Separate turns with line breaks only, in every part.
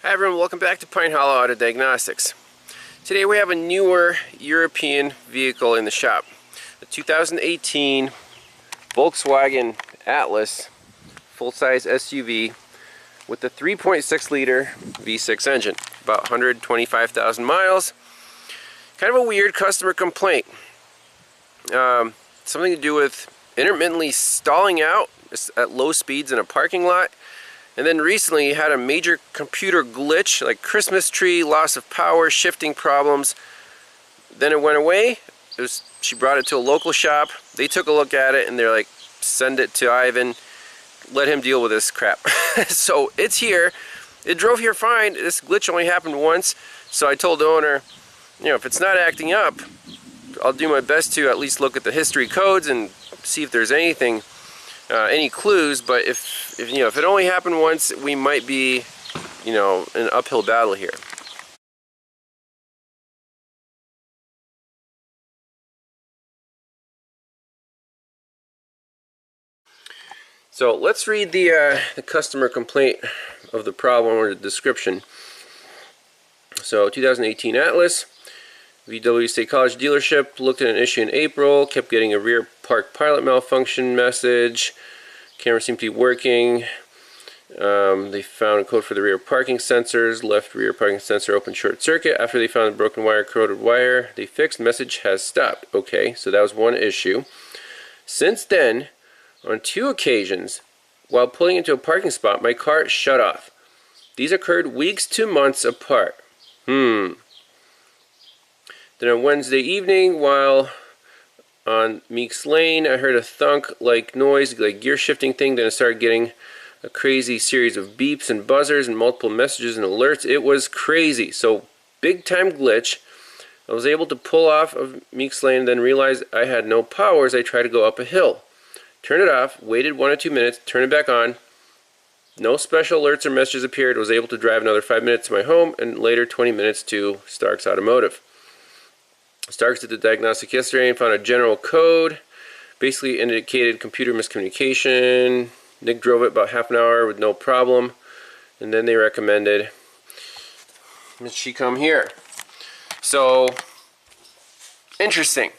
Hi everyone, welcome back to Pine Hollow Auto Diagnostics. Today we have a newer European vehicle in the shop. The 2018 Volkswagen Atlas full-size SUV with the 3.6 liter V6 engine. About 125,000 miles. Kind of a weird customer complaint. Something to do with intermittently stalling out at low speeds in a parking lot. And then recently he had a major computer glitch, like Christmas tree, loss of power, shifting problems. Then it went away. She brought it to a local shop. They took a look at it and they're like, send it to Ivan, let him deal with this crap. So it's here. It drove here fine. This glitch only happened once. So I told the owner, you know, if it's not acting up, I'll do my best to at least look at the history codes and see if there's anything, any clues. But if you know, if it only happened once, we might be, you know, in an uphill battle here. So let's read the customer complaint of the problem or the description. So 2018 Atlas, VW State College dealership, looked at an issue in April, kept getting a rear park pilot malfunction message, camera seemed to be working, they found a code for the rear parking sensors, left rear parking sensor open short circuit, after they found the broken wire, corroded wire, they fixed, message has stopped. Okay, so that was one issue. Since then, on 2 occasions, while pulling into a parking spot, my car shut off. These occurred weeks to months apart. Then on Wednesday evening, while on Meeks Lane, I heard a thunk-like noise, like gear shifting thing. Then I started getting a crazy series of beeps and buzzers and multiple messages and alerts. It was crazy. So big time glitch. I was able to pull off of Meeks Lane, then realized I had no power as I tried to go up a hill. Turned it off, waited 1 or 2 minutes, turned it back on. No special alerts or messages appeared. Was able to drive another 5 minutes to my home and later 20 minutes to Starks Automotive. Starks did the diagnostic yesterday and found a general code. Basically indicated computer miscommunication. Nick drove it about half an hour with no problem. And then they recommended she come here. So, interesting.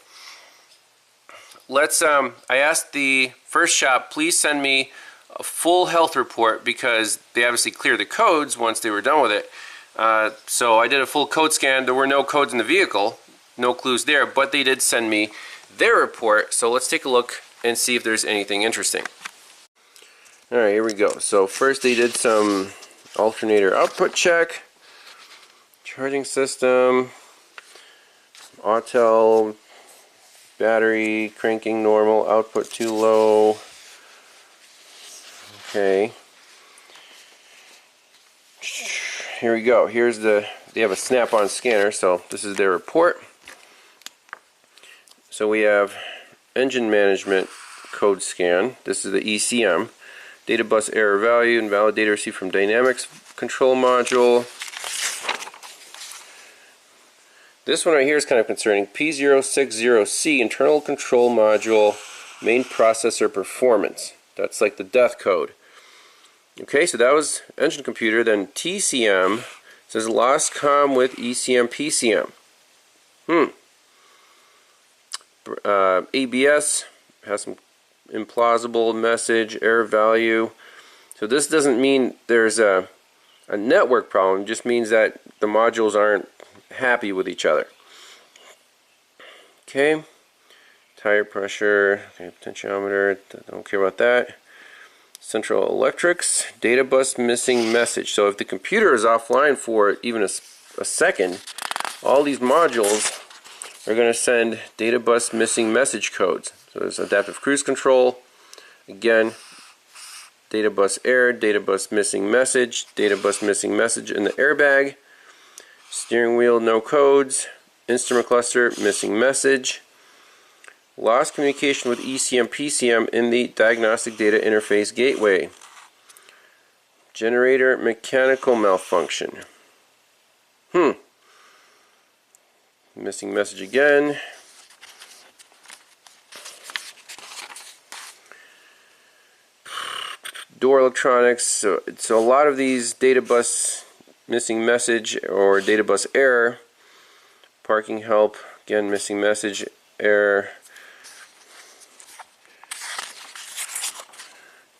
Let's, I asked the first shop, please send me a full health report because they obviously cleared the codes once they were done with it. So I did a full code scan. There were no codes in the vehicle, no clues there, but they did send me their report. So let's take a look and see if there's anything interesting. Alright, here we go. So first they did some alternator output check, charging system, Autel, battery cranking normal, output too low. Okay. Here we go. Here's they have a snap-on scanner, so this is their report. So we have engine management code scan. This is the ECM. Data bus error value, invalid data received from dynamics control module. This one right here is kind of concerning. P060C, internal control module, main processor performance. That's like the death code. Okay, so that was engine computer. Then TCM says lost comm with ECM PCM. ABS has some implausible message, error value. So this doesn't mean there's a network problem. It just means that the modules aren't happy with each other. Okay, tire pressure, okay, potentiometer, don't care about that. Central electrics, data bus missing message. So if the computer is offline for even a second, all these modules are going to send data bus missing message codes. So there's adaptive cruise control, again, data bus error, data bus missing message in the airbag. Steering wheel, no codes. Instrument cluster, missing message. Lost communication with ECM PCM in the diagnostic data interface gateway. Generator mechanical malfunction. Missing message again. Door electronics. So a lot of these data bus missing message or data bus error. Parking help, again missing message error.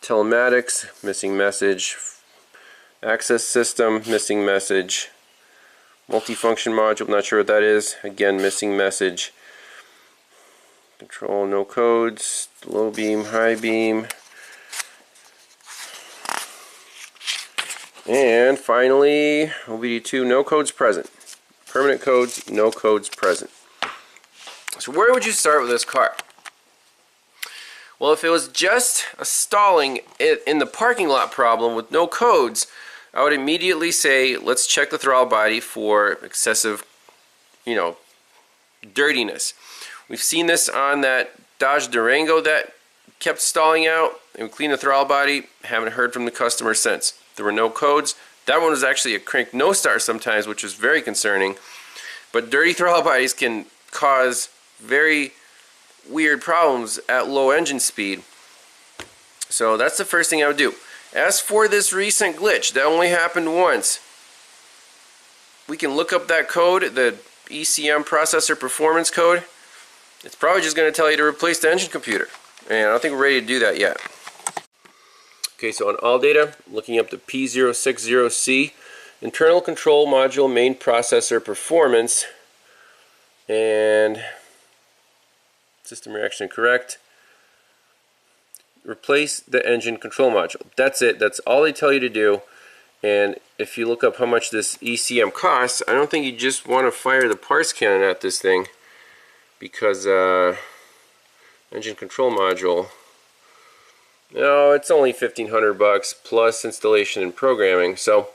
Telematics, missing message. Access system, missing message. Multifunction module, not sure what that is, again missing message. Control, no codes, low beam, high beam. And finally, OBD2, no codes present. Permanent codes, no codes present. So where would you start with this car? Well, if it was just a stalling in the parking lot problem with no codes, I would immediately say, let's check the throttle body for excessive, dirtiness. We've seen this on that Dodge Durango that kept stalling out, and we cleaned the throttle body, haven't heard from the customer since. There were no codes. That one was actually a crank no start sometimes, which was very concerning. But dirty throttle bodies can cause very weird problems at low engine speed. So that's the first thing I would do. As for this recent glitch that only happened once, we can look up that code, the ECM processor performance code. It's probably just going to tell you to replace the engine computer, and I don't think we're ready to do that yet. Okay, so on all data, looking up the P060C, internal control module main processor performance, and system reaction correct. Replace the engine control module. That's it. That's all they tell you to do. And if you look up how much this ECM costs, I don't think you just want to fire the parts cannon at this thing, because engine control module, no, it's only $1,500 plus installation and programming. So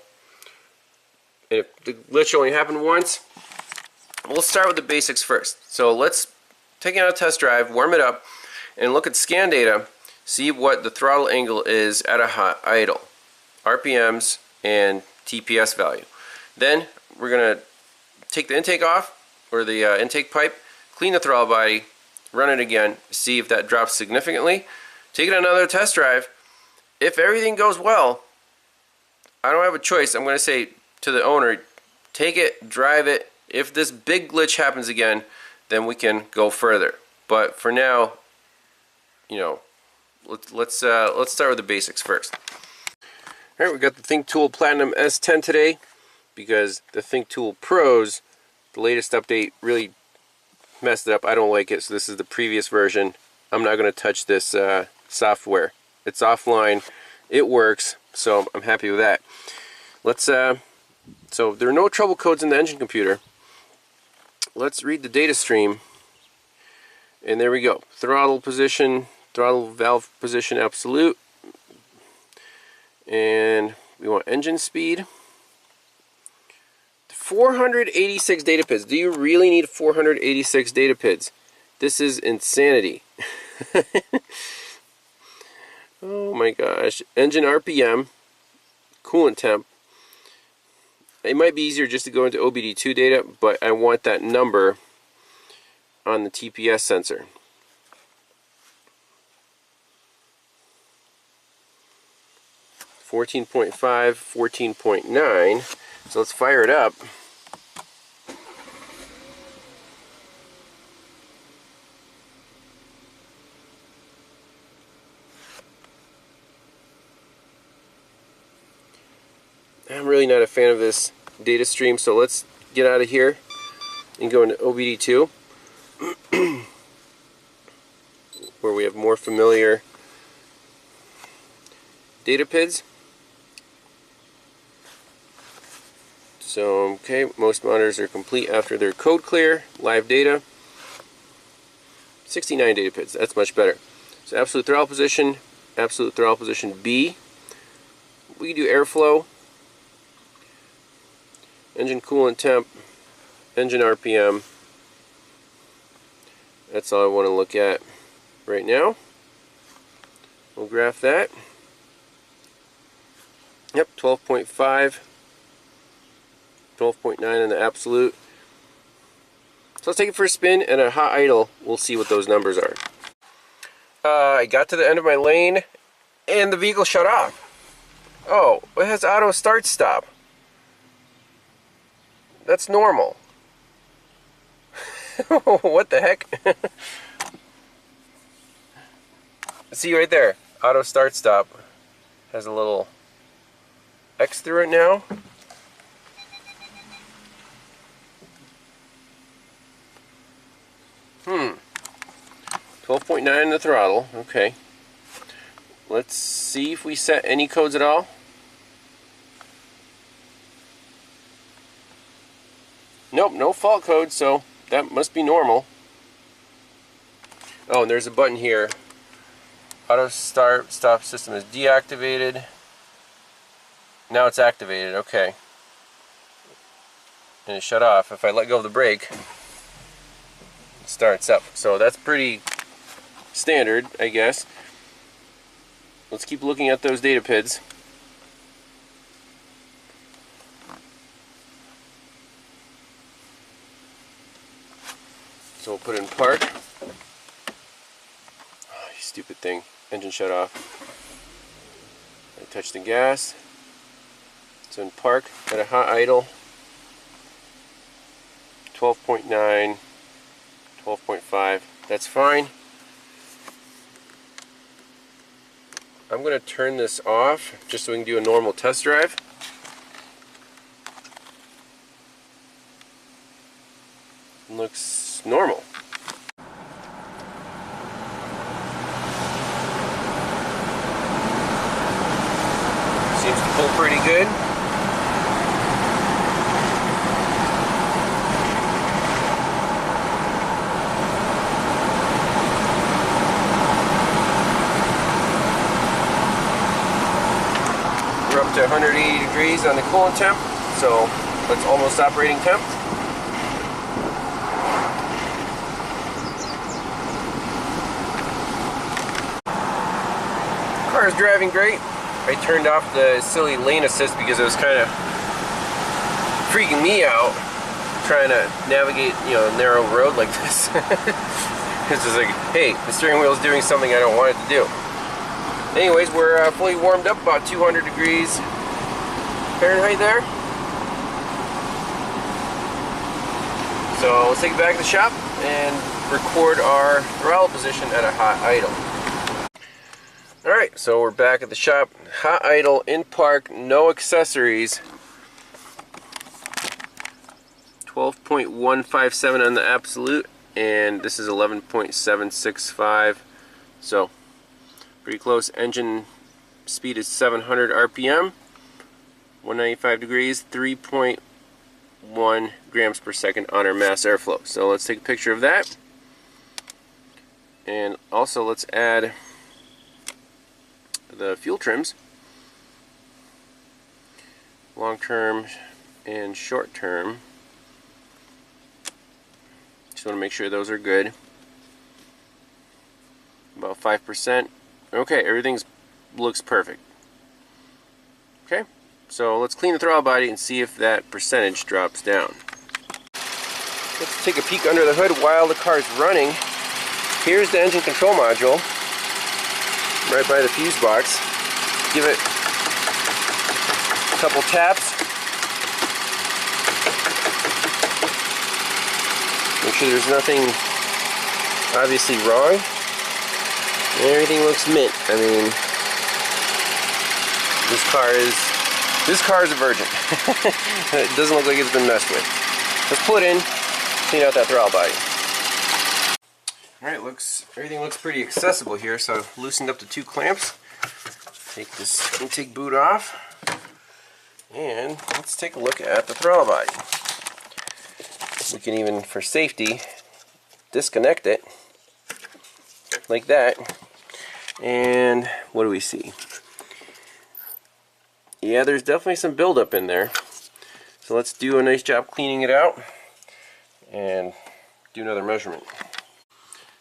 if the glitch only happened once, we'll start with the basics first. So let's take it on a test drive, warm it up, and look at scan data, see what the throttle angle is at a hot idle, RPMs and TPS value. Then we're going to take the intake off, or the intake pipe, clean the throttle body, run it again, see if that drops significantly. Take it on another test drive. If everything goes well, I don't have a choice. I'm going to say to the owner, take it, drive it. If this big glitch happens again, then we can go further. But for now, let's start with the basics first. All right, we got the ThinkTool Platinum S10 today, because the ThinkTool Pros, the latest update, really messed it up. I don't like it, so this is the previous version. I'm not going to touch this software. It's offline. It works, so I'm happy with that. So there are no trouble codes in the engine computer. Let's read the data stream, and there we go. Throttle position, throttle valve position absolute, and we want engine speed. 486 data PIDs. Do you really need 486 data PIDs? This is insanity. Oh my gosh. Engine RPM, coolant temp. It might be easier just to go into OBD2 data, but I want that number on the TPS sensor. .5, 14.9. So let's fire it up. I'm really not a fan of this data stream, so let's get out of here and go into OBD2, where we have more familiar data PIDs. So, okay, most monitors are complete after their code clear. Live data, 69 data PIDs. That's much better. So absolute throttle position B. We can do airflow, engine coolant temp, engine RPM. That's all I want to look at right now. We'll graph that. Yep, 12.5. 12.9 in the absolute. So let's take it for a spin, and a hot idle, we'll see what those numbers are. I got to the end of my lane, and the vehicle shut off. Oh, it has auto start stop. That's normal. What the heck? See right there, auto start stop has a little X through it now. 12.9 in the throttle. Okay. Let's see if we set any codes at all. Nope, no fault code, so that must be normal. Oh, and there's a button here. Auto start stop system is deactivated. Now it's activated. Okay. And it shut off. If I let go of the brake, it starts up. So that's pretty standard, I guess. Let's keep looking at those data PIDs. So we'll put it in park. Oh, you stupid thing. Engine shut off. I touched the gas. It's in park at a hot idle. 12.9, 12.5. That's fine. I'm going to turn this off just so we can do a normal test drive. Looks normal. Seems to pull pretty good. We're up to 180 degrees on the coolant temp, so that's almost operating temp. Car's driving great. I turned off the silly lane assist because it was kind of freaking me out trying to navigate, you know, a narrow road like this. It's just like, hey, the steering wheel is doing something I don't want it to do. Anyways, we're fully warmed up, about 200 degrees Fahrenheit there. So let's take it back to the shop and record our throttle position at a hot idle. Alright, so we're back at the shop. Hot idle, in park, no accessories. 12.157 on the absolute, and this is 11.765. So, pretty close. Engine speed is 700 RPM, 195 degrees, 3.1 grams per second on our mass airflow. So let's take a picture of that. And also let's add the fuel trims, long term and short term. Just want to make sure those are good. About 5%. Okay, everything looks perfect. Okay, so let's clean the throttle body and see if that percentage drops down. Let's take a peek under the hood while the car is running. Here's the engine control module, right by the fuse box. Give it a couple taps. Make sure there's nothing obviously wrong. And everything looks mint. I mean, this car is a virgin. It doesn't look like it's been messed with. Let's pull it in, clean out that throttle body. Alright, everything looks pretty accessible here, so I've loosened up the two clamps. Take this intake boot off, and let's take a look at the throttle body. We can even, for safety, disconnect it like that. And what do we see? Yeah, there's definitely some buildup in there. So let's do a nice job cleaning it out and do another measurement.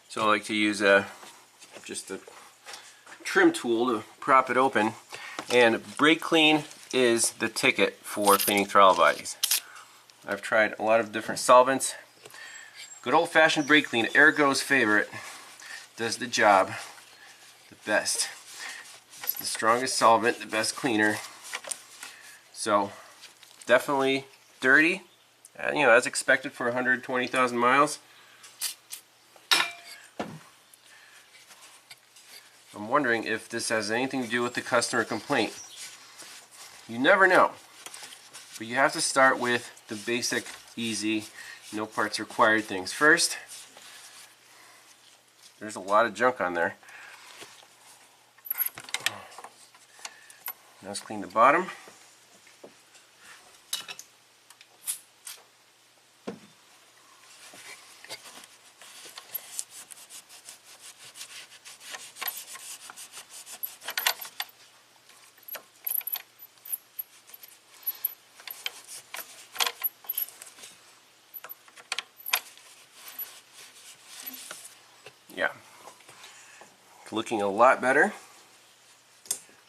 So I like to use just a trim tool to prop it open, and brake clean is the ticket for cleaning throttle bodies. I've tried a lot of different solvents. Good old-fashioned brake clean, Ergo's favorite, does the job the best. It's the strongest solvent, the best cleaner. So definitely dirty, you know, as expected for 120,000 miles. I'm wondering if this has anything to do with the customer complaint. You never know. But you have to start with the basic, easy, no parts required things first. There's a lot of junk on there. Now let's clean the bottom. Yeah, looking a lot better.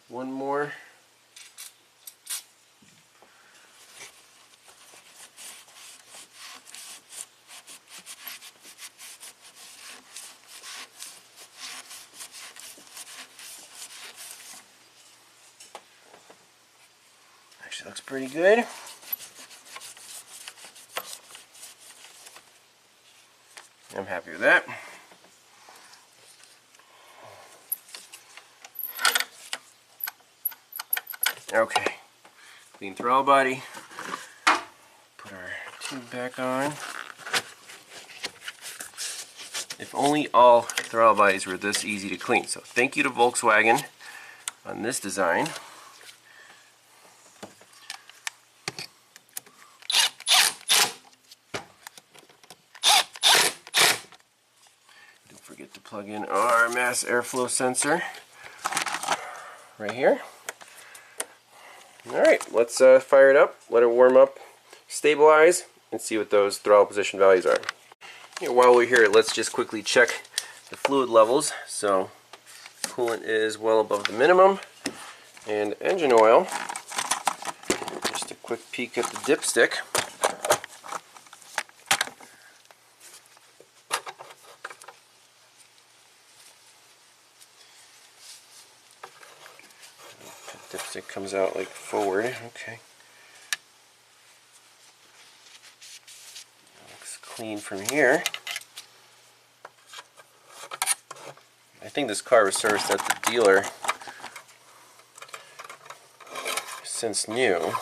One more. Actually looks pretty good. I'm happy with that. Okay, clean throttle body, put our tube back on. If only all throttle bodies were this easy to clean. So thank you to Volkswagen on this design. Don't forget to plug in our mass airflow sensor right here. Alright, let's fire it up, let it warm up, stabilize, and see what those throttle position values are. While we're here, let's just quickly check the fluid levels. So, coolant is well above the minimum, and engine oil, just a quick peek at the dipstick. Dipstick comes out like forward. Okay. Looks clean from here. I think this car was serviced at the dealer since new.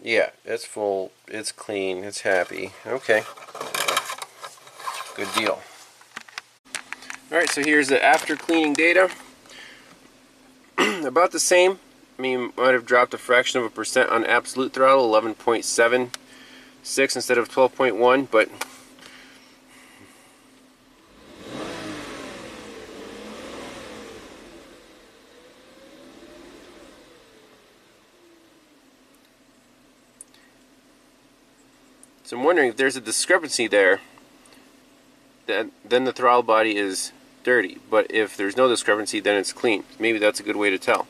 Yeah, it's full, it's clean, it's happy. Okay. Good deal. Alright, so here's the after cleaning data. About the same. I mean, might have dropped a fraction of a percent on absolute throttle, 11.76 instead of 12.1, but so I'm wondering if there's a discrepancy there, then the throttle body is dirty, but if there's no discrepancy, then it's clean. Maybe that's a good way to tell.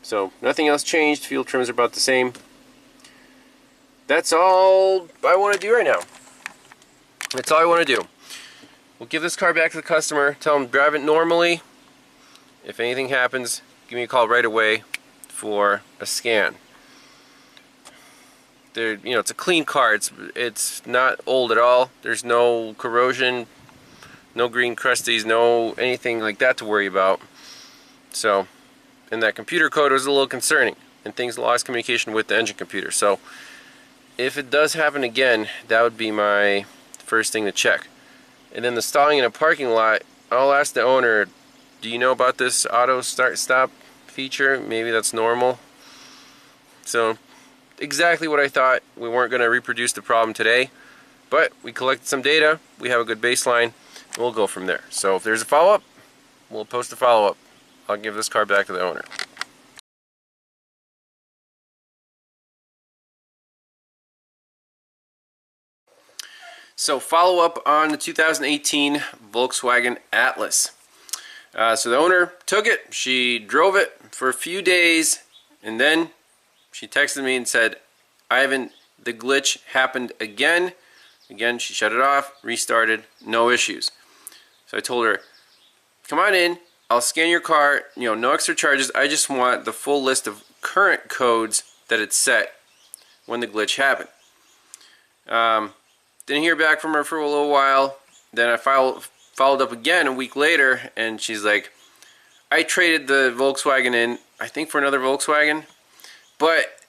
So nothing else changed, fuel trims are about the same. That's all I want to do right now. That's all I want to do. We'll give this car back to the customer, tell him drive it normally. If anything happens, give me a call right away for a scan. You know, it's a clean car. It's not old at all. There's no corrosion, no green crusties, no anything like that to worry about. So, and that computer code was a little concerning, and things lost communication with the engine computer. So, if it does happen again, that would be my first thing to check. And then the stalling in a parking lot, I'll ask the owner, do you know about this auto start stop feature? Maybe that's normal. So, exactly what I thought. We weren't going to reproduce the problem today, but we collected some data, we have a good baseline, and we'll go from there. So if there's a follow-up, we'll post a follow-up. I'll give this car back to the owner. So follow-up on the 2018 Volkswagen Atlas. So the owner took it, she drove it for a few days, and then she texted me and said, Ivan, the glitch happened again. Again, she shut it off, restarted, no issues. So I told her, come on in, I'll scan your car, you know, no extra charges. I just want the full list of current codes that it's set when the glitch happened. Didn't hear back from her for a little while. Then I followed up again a week later, and she's like, I traded the Volkswagen in, I think for another Volkswagen, but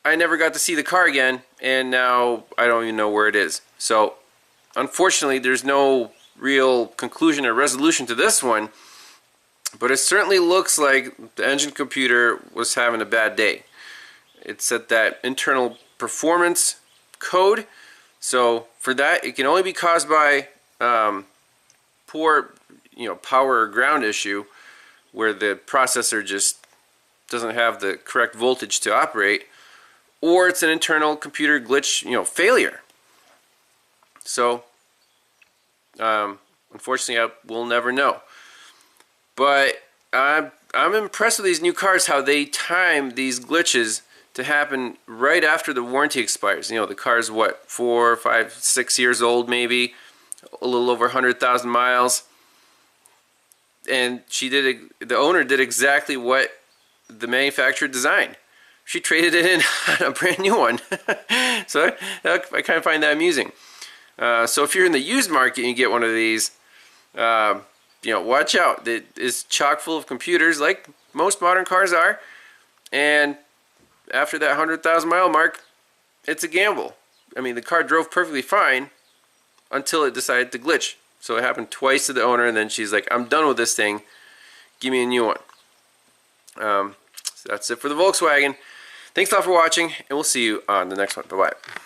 I never got to see the car again, and now I don't even know where it is. So unfortunately, there's no real conclusion or resolution to this one, but it certainly looks like the engine computer was having a bad day. It's set that internal performance code, so for that it can only be caused by poor power or ground issue, where the processor just doesn't have the correct voltage to operate, or it's an internal computer glitch, failure. So unfortunately, we'll never know. But I'm impressed with these new cars, how they time these glitches to happen right after the warranty expires. The car's what, 4, 5, 6 years old, maybe a little over 100,000 miles, and the owner did exactly what the manufacturer designed. She traded it in on a brand new one. So I kind of find that amusing. So if you're in the used market and you get one of these, watch out. It is chock full of computers, like most modern cars are, and after that 100,000 mile mark, it's a gamble. I mean, the car drove perfectly fine until it decided to glitch. So it happened twice to the owner, and then she's like, I'm done with this thing, give me a new one. So that's it for the Volkswagen. Thanks a lot for watching, and we'll see you on the next one. Bye-bye.